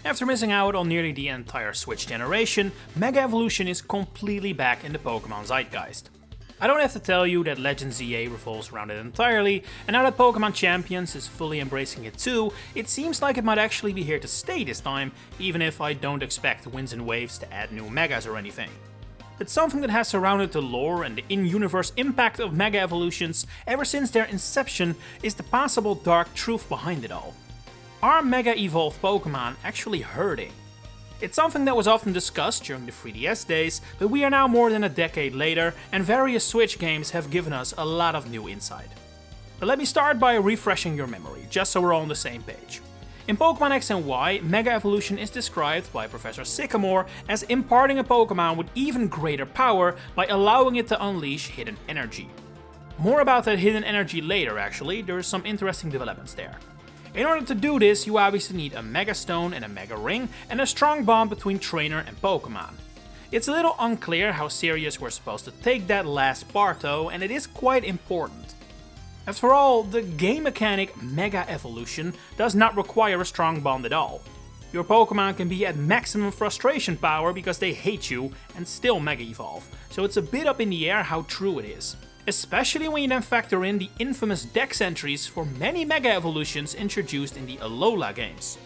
After missing out on nearly the entire Switch generation, Mega Evolution is completely back in the Pokémon zeitgeist. I don't have to tell you that Legends Z-A revolves around it entirely, and now that Pokémon Champions is fully embracing it too, it seems like it might actually be here to stay this time, even if I don't expect winds and waves to add new Megas or anything. But something that has surrounded the lore and the in-universe impact of Mega Evolutions ever since their inception is the possible dark truth behind it all. Are Mega Evolved Pokémon actually hurting? It's something that was often discussed during the 3DS days, but we are now more than a decade later, and various Switch games have given us a lot of new insight. But let me start by refreshing your memory, just so we're all on the same page. In Pokémon X and Y, Mega Evolution is described by Professor Sycamore as imparting a Pokémon with even greater power by allowing it to unleash hidden energy. More about that hidden energy later actually, there are some interesting developments there. In order to do this, you obviously need a Mega Stone and a Mega Ring, and a strong bond between trainer and Pokémon. It's a little unclear how serious we're supposed to take that last part though, and it is quite important. After all, the game mechanic Mega Evolution does not require a strong bond at all. Your Pokémon can be at maximum frustration power because they hate you and still Mega Evolve, so it's a bit up in the air how true it is. Especially when you then factor in the infamous Dex entries for many Mega Evolutions introduced in the Alola games.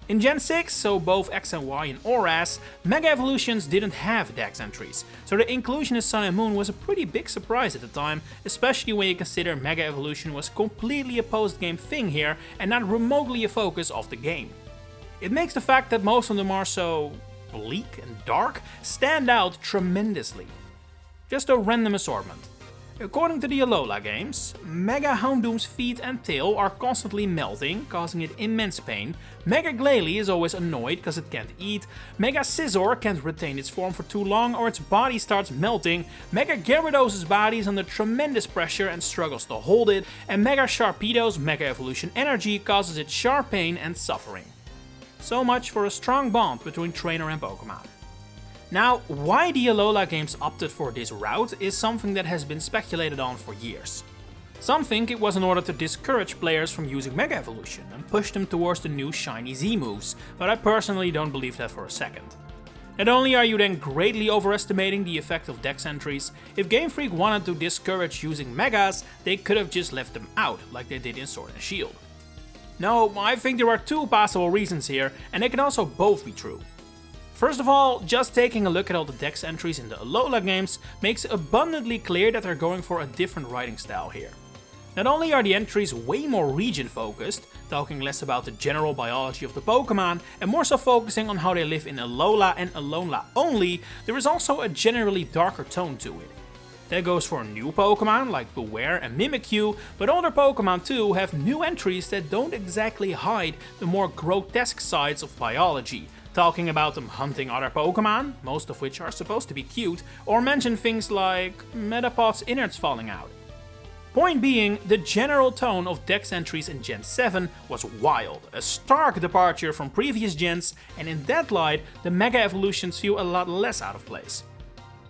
In Gen 6, so both X and Y and ORAS, Mega Evolutions didn't have Dex entries, so the inclusion in Sun and Moon was a pretty big surprise at the time, especially when you consider Mega Evolution was completely a post-game thing here and not remotely a focus of the game. It makes the fact that most of them are so bleak and dark stand out tremendously. Just a random assortment. According to the Alola games, Mega Houndoom's feet and tail are constantly melting, causing it immense pain, Mega Glalie is always annoyed because it can't eat, Mega Scizor can't retain its form for too long or its body starts melting, Mega Gyarados' body is under tremendous pressure and struggles to hold it, and Mega Sharpedo's Mega Evolution energy causes it sharp pain and suffering. So much for a strong bond between trainer and Pokémon. Now, why the Alola games opted for this route is something that has been speculated on for years. Some think it was in order to discourage players from using Mega Evolution and push them towards the new shiny Z moves, but I personally don't believe that for a second. Not only are you then greatly overestimating the effect of Dex entries, if Game Freak wanted to discourage using Megas, they could have just left them out, like they did in Sword and Shield. No, I think there are two possible reasons here, and they can also both be true. First of all, just taking a look at all the Dex entries in the Alola games makes abundantly clear that they're going for a different writing style here. Not only are the entries way more region focused, talking less about the general biology of the Pokémon and more so focusing on how they live in Alola and Alola only, there is also a generally darker tone to it. That goes for new Pokémon like Beware and Mimikyu, but older Pokémon too have new entries that don't exactly hide the more grotesque sides of biology, talking about them hunting other Pokémon, most of which are supposed to be cute, or mention things like Metapod's innards falling out. Point being, the general tone of Dex entries in Gen 7 was wild, a stark departure from previous gens, and in that light, the Mega Evolutions feel a lot less out of place.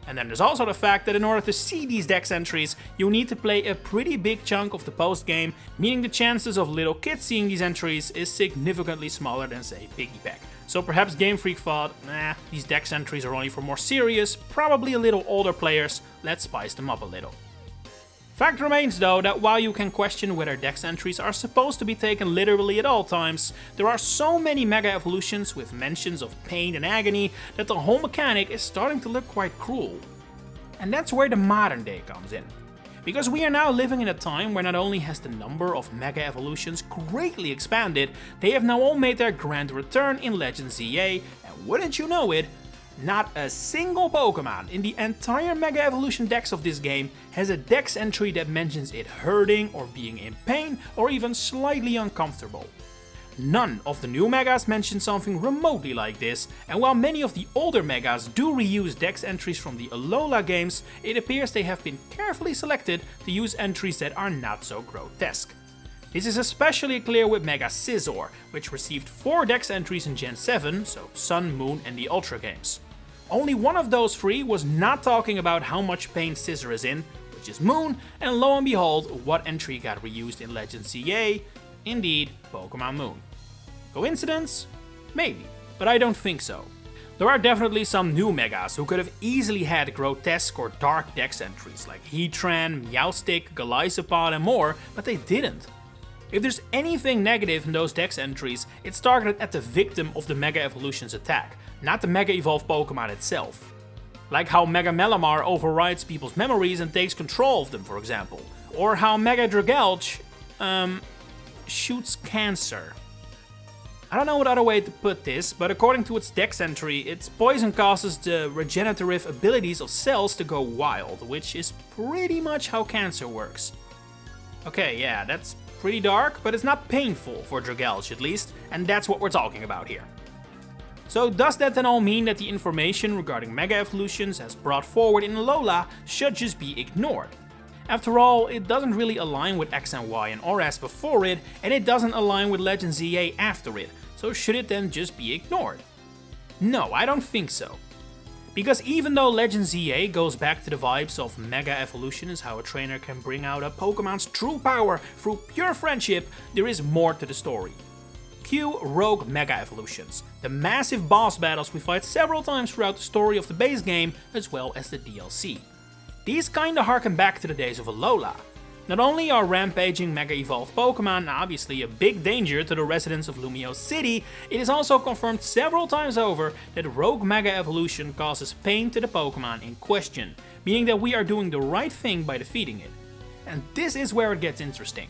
And then there's also the fact that in order to see these Dex entries, you need to play a pretty big chunk of the post-game, meaning the chances of little kids seeing these entries is significantly smaller than say Piggyback. So perhaps Game Freak thought, these Dex entries are only for more serious, probably a little older players, let's spice them up a little. Fact remains though that while you can question whether Dex entries are supposed to be taken literally at all times, there are so many Mega Evolutions with mentions of pain and agony that the whole mechanic is starting to look quite cruel. And that's where the modern day comes in. Because we are now living in a time where not only has the number of Mega Evolutions greatly expanded, they have now all made their grand return in Legends Z-A, and wouldn't you know it, not a single Pokémon in the entire Mega Evolution Dex of this game has a Dex entry that mentions it hurting or being in pain or even slightly uncomfortable. None of the new Megas mention something remotely like this, and while many of the older Megas do reuse Dex entries from the Alola games, it appears they have been carefully selected to use entries that are not so grotesque. This is especially clear with Mega Scizor, which received 4 Dex entries in Gen 7, so Sun, Moon and the Ultra games. Only one of those 3 was not talking about how much pain Scizor is in, which is Moon, and lo and behold, what entry got reused in Legends Z-A? Indeed, Pokémon Moon. Coincidence? Maybe. but I don't think so. There are definitely some new Megas who could have easily had grotesque or dark Dex entries like Heatran, Meowstic, Golisopod and more, but they didn't. If there's anything negative in those Dex entries, it's targeted at the victim of the Mega Evolution's attack, not the Mega Evolved Pokemon itself. Like how Mega Malamar overrides people's memories and takes control of them, for example. Or how Mega Dragalge, shoots cancer. I don't know what other way to put this, but according to its Dex entry, its poison causes the regenerative abilities of cells to go wild, which is pretty much how cancer works. Okay, yeah, that's pretty dark, but it's not painful for Dragalge at least, and that's what we're talking about here. So does that then all mean that the information regarding Mega Evolutions as brought forward in Alola should just be ignored? After all, it doesn't really align with X and Y and ORAS before it, and it doesn't align with Legends Z-A after it, so should it then just be ignored? No, I don't think so. Because even though Legends Z-A goes back to the vibes of Mega Evolution as how a trainer can bring out a Pokemon's true power through pure friendship, there is more to the story. Cue Rogue Mega Evolutions, the massive boss battles we fight several times throughout the story of the base game as well as the DLC. These kinda harken back to the days of Alola. Not only are rampaging Mega Evolved Pokemon obviously a big danger to the residents of Lumio City, it is also confirmed several times over that Rogue Mega Evolution causes pain to the Pokemon in question, meaning that we are doing the right thing by defeating it. And this is where it gets interesting.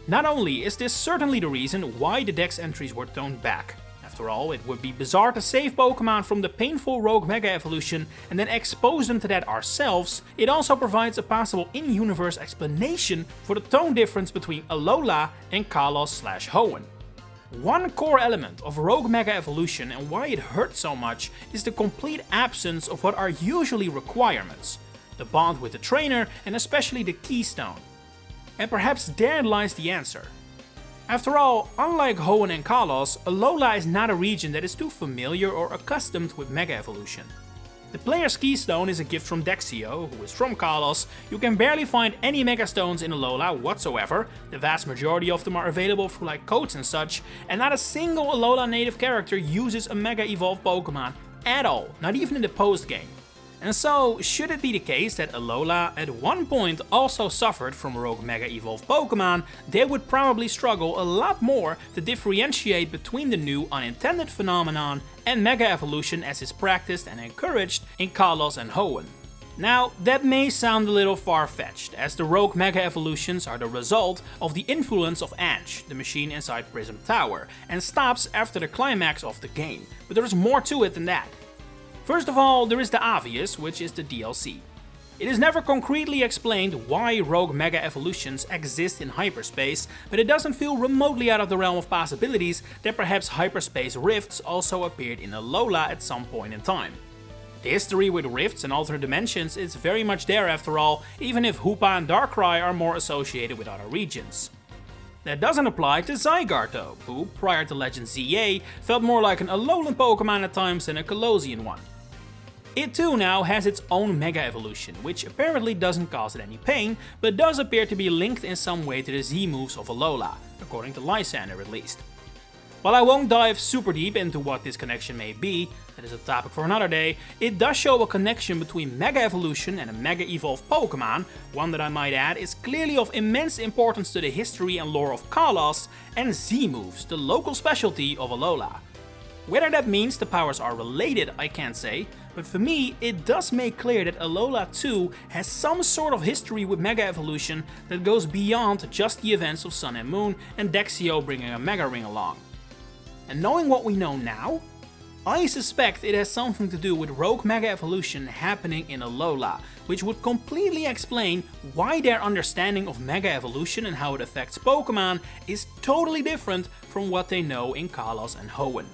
Not only is this certainly the reason why the Dex entries were toned back. After all, it would be bizarre to save Pokemon from the painful Rogue Mega Evolution and then expose them to that ourselves. It also provides a possible in-universe explanation for the tone difference between Alola and Kalos/Hoenn. One core element of Rogue Mega Evolution and why it hurts so much is the complete absence of what are usually requirements. The bond with the trainer and especially the Keystone. And perhaps there lies the answer. After all, unlike Hoenn and Kalos, Alola is not a region that is too familiar or accustomed with Mega Evolution. The player's Keystone is a gift from Dexio, who is from Kalos. You can barely find any Mega Stones in Alola whatsoever, the vast majority of them are available through like codes and such, and not a single Alola native character uses a Mega Evolved Pokemon at all, not even in the post-game. And so, should it be the case that Alola at one point also suffered from Rogue Mega Evolved Pokemon, they would probably struggle a lot more to differentiate between the new unintended phenomenon and Mega Evolution as is practiced and encouraged in Kalos and Hoenn. Now, that may sound a little far-fetched, as the Rogue Mega Evolutions are the result of the influence of Ange, the machine inside Prism Tower, and stops after the climax of the game, but there is more to it than that. First of all, there is the obvious, which is the DLC. It is never concretely explained why Rogue Mega Evolutions exist in hyperspace, but it doesn't feel remotely out of the realm of possibilities that perhaps hyperspace rifts also appeared in Alola at some point in time. The history with rifts and alternate dimensions is very much there after all, even if Hoopa and Darkrai are more associated with other regions. That doesn't apply to Zygarde though, who, prior to Legends Z-A, felt more like an Alolan Pokemon at times than a Kalosian one. It too now has its own Mega Evolution, which apparently doesn't cause it any pain, but does appear to be linked in some way to the Z moves of Alola, according to Lysander at least. While I won't dive super deep into what this connection may be, that is a topic for another day, it does show a connection between Mega Evolution and a Mega Evolved Pokemon, one that I might add is clearly of immense importance to the history and lore of Kalos, and Z moves, the local specialty of Alola. Whether that means the powers are related, I can't say, but for me, it does make clear that Alola 2 has some sort of history with Mega Evolution that goes beyond just the events of Sun and Moon and Dexio bringing a Mega Ring along. And knowing what we know now, I suspect it has something to do with Rogue Mega Evolution happening in Alola, which would completely explain why their understanding of Mega Evolution and how it affects Pokemon is totally different from what they know in Kalos and Hoenn.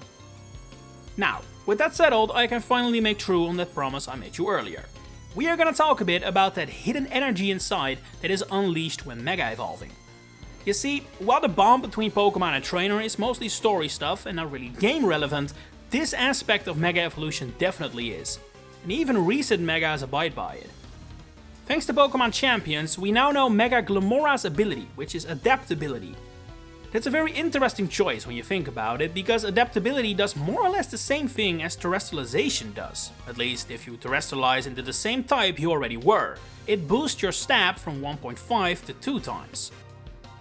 Now, with that settled, I can finally make true on that promise I made you earlier. We are gonna talk a bit about that hidden energy inside that is unleashed when Mega Evolving. You see, while the bond between Pokemon and Trainer is mostly story stuff and not really game relevant, this aspect of Mega Evolution definitely is, and even recent Megas abide by it. Thanks to Pokemon Champions, we now know Mega Glamora's ability, which is Adaptability. That's a very interesting choice when you think about it, because adaptability does more or less the same thing as terrestrialization does, at least if you terrestrialize into the same type you already were. It boosts your stab from 1.5 to 2 times.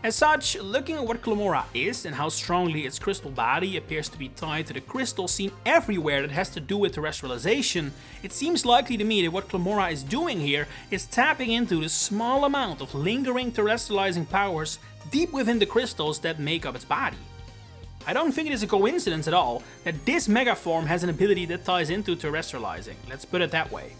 As such, looking at what Clamora is and how strongly its crystal body appears to be tied to the crystal seen everywhere that has to do with terrestrialization, it seems likely to me that what Clamora is doing here is tapping into the small amount of lingering terrestrializing powers deep within the crystals that make up its body. I don't think it is a coincidence at all that this mega form has an ability that ties into terrestrializing, let's put it that way.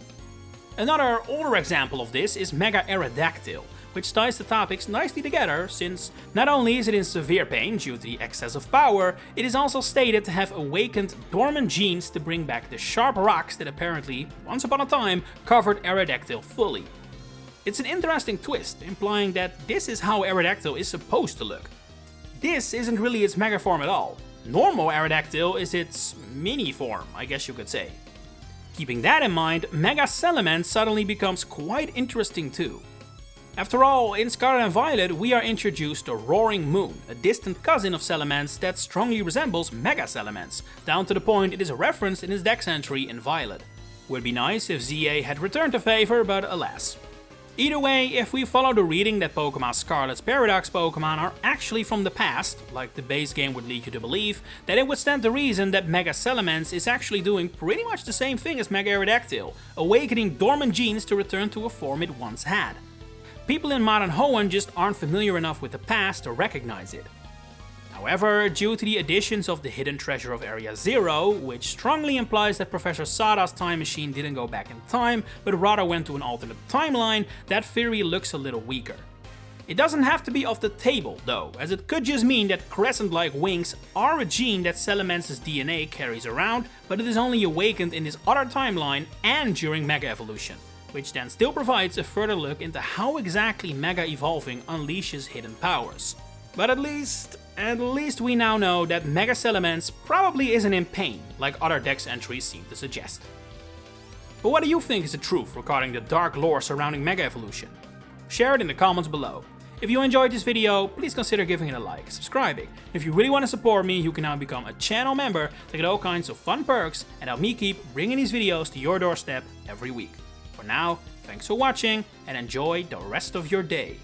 Another older example of this is Mega Aerodactyl, which ties the topics nicely together, since not only is it in severe pain due to the excess of power, it is also stated to have awakened dormant genes to bring back the sharp rocks that apparently, once upon a time, covered Aerodactyl fully. It's an interesting twist, implying that this is how Aerodactyl is supposed to look. This isn't really its mega form at all. Normal Aerodactyl is its mini form, I guess you could say. Keeping that in mind, Mega Salamence suddenly becomes quite interesting too. After all, in Scarlet and Violet we are introduced to Roaring Moon, a distant cousin of Salamence that strongly resembles Mega Salamence, down to the point it is referenced in his Dex entry in Violet. Would be nice if Z-A had returned the favor, but alas. Either way, if we follow the reading that Pokemon Scarlet's Paradox Pokemon are actually from the past, like the base game would lead you to believe, then it would stand to reason that Mega Salamence is actually doing pretty much the same thing as Mega Aerodactyl, awakening dormant genes to return to a form it once had. People in modern Hoenn just aren't familiar enough with the past to recognize it. However, due to the additions of the hidden treasure of Area 0, which strongly implies that Professor Sada's time machine didn't go back in time, but rather went to an alternate timeline, that theory looks a little weaker. It doesn't have to be off the table though, as it could just mean that crescent-like wings are a gene that Salamence's DNA carries around, but it is only awakened in this other timeline and during Mega Evolution, which then still provides a further look into how exactly Mega Evolving unleashes hidden powers. But at least we now know that Mega Salamence probably isn't in pain, like other Dex entries seem to suggest. But what do you think is the truth regarding the dark lore surrounding Mega Evolution? Share it in the comments below. If you enjoyed this video, please consider giving it a like, subscribing. If you really want to support me, you can now become a channel member to get all kinds of fun perks and help me keep bringing these videos to your doorstep every week. For now, thanks for watching and enjoy the rest of your day.